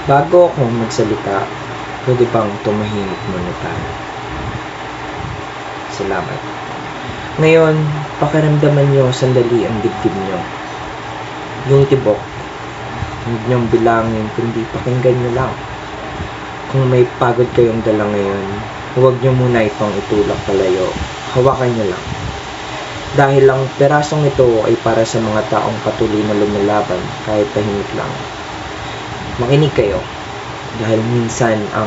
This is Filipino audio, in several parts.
Bago ako magsalita, pwede bang tumahimik muna tayo? Salamat. Ngayon, pakiramdaman nyo sandali ang dibdib nyo. Yung tibok, huwag nyong bilangin, kundi pakinggan nyo lang. Kung may pagod kayong dala ngayon, huwag nyo muna itong itulak palayo. Hawakan nyo lang. Dahil ang perasong ito ay para sa mga taong patuloy na lumalaban kahit tahimik lang. Makinig kayo, dahil minsan ang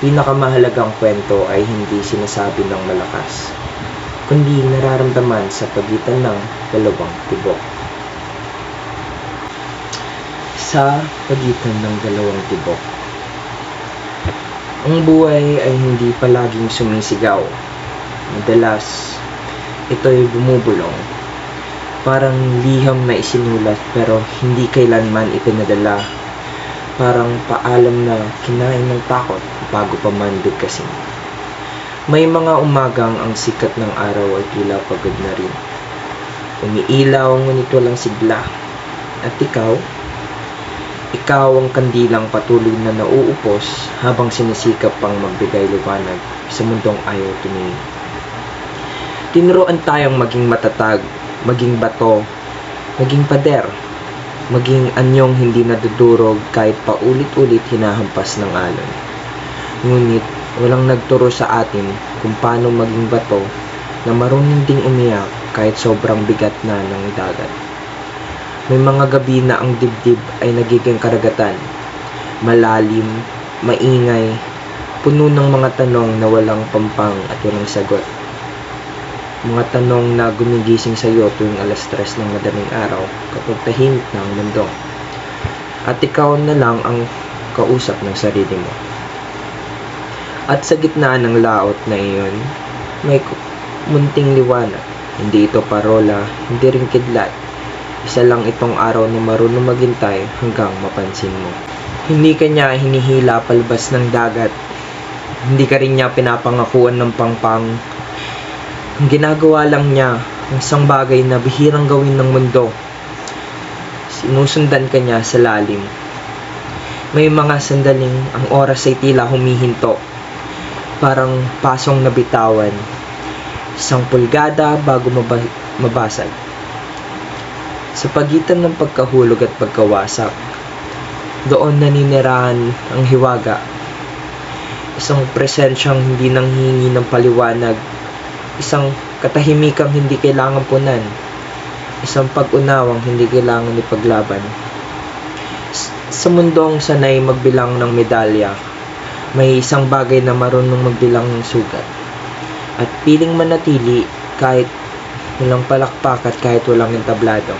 pinakamahalagang kwento ay hindi sinasabi ng malakas, kundi nararamdaman sa pagitan ng dalawang tibok. Sa pagitan ng dalawang tibok. Ang buhay ay hindi palaging sumisigaw. Madalas, ito'y bumubulong. Parang liham na isinulat pero hindi kailanman ipinadala. Parang paalam na kinain ng takot bago pa man bigkasin. May mga umagang ang sikat ng araw ay tila pagod na rin. Umiilaw ngunit walang sigla. At ikaw ang kandilang patuloy na nauupos habang sinisikap pang magbigay liwanag sa mundong ayaw tumingin. Tinuruan tayong maging matatag, maging bato, maging pader, maging anyong hindi nadudurog kahit paulit-ulit hinahampas ng alon. Ngunit walang nagturo sa atin kung paano maging bato na marunong ding umiyak kahit sobrang bigat na ng dagat. May mga gabi na ang dibdib ay nagiging karagatan, malalim, maingay, puno ng mga tanong na walang pampang at walang sagot. Mga tanong na gumigising sa iyo tuwing alas 3 ng madaling araw kapag tahimik na ang mundo. At ikaw na lang ang kausap ng sarili mo. At sa gitna ng laot na iyon, may munting liwanag. Hindi ito parola, hindi rin kidlat. Isa lang itong araw na marunong maghintay hanggang mapansin mo. Hindi ka niya hinihila palabas ng dagat. Hindi ka rin niya pinapangakuan ng pangpang. Ang ginagawa lang niya ang isang bagay na bihirang gawin ng mundo. Sinusundan ka niya sa lalim. May mga sandaling ang oras ay tila humihinto. Parang pasong nabitawan. Isang pulgada bago mabasag. Sa pagitan ng pagkahulog at pagkawasak, doon naninirahan ang hiwaga. Isang presensyang hindi nanghihingi ng paliwanag. Isang katahimikang hindi kailangan punan. Isang pag-unawang hindi kailangan ipaglaban. Sa mundong sanay magbilang ng medalya, may isang bagay na marunong magbilang ng sugat. At piling manatili kahit walang palakpak at kahit walang entablado.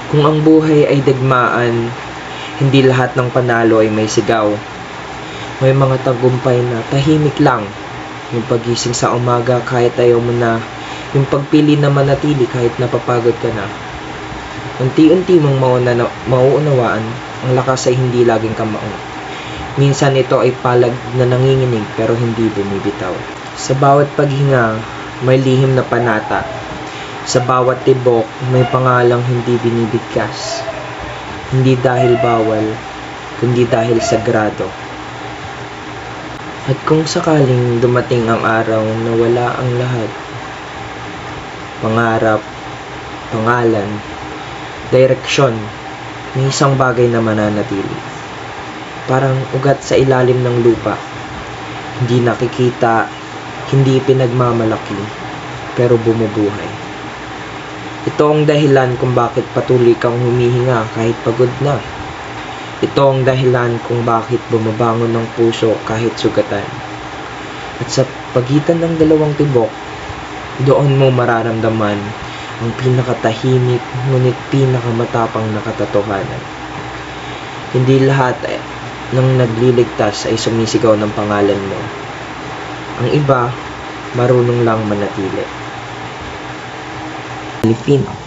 Kung ang buhay ay digmaan, hindi lahat ng panalo ay may sigaw. May mga tagumpay na tahimik lang. Yung pagising sa umaga kahit ayaw mo na. Yung pagpili na manatili kahit napapagod ka na. Unti-unti mong mauunawaan, ang lakas ay hindi laging kamao. Minsan ito ay palag na nanginginig pero hindi bumibitaw. Sa bawat paghinga, may lihim na panata. Sa bawat tibok, may pangalang hindi binibigkas. Hindi dahil bawal, kundi dahil sagrado. At kung sakaling dumating ang araw na wala ang lahat, pangarap, pangalan, direksyon, may isang bagay na mananatili. Parang ugat sa ilalim ng lupa. Hindi nakikita, hindi pinagmamalaki, pero bumubuhay. Ito ang dahilan kung bakit patuloy kang humihinga kahit pagod na. Ito ang dahilan kung bakit bumabangon ng puso kahit sugatan. At sa pagitan ng dalawang tibok, doon mo mararamdaman ang pinakatahimik ngunit pinakamatapang na katotohanan. Hindi lahat ng nagliligtas ay sumisigaw ng pangalan mo. Ang iba, marunong lang manatili. Pilipino.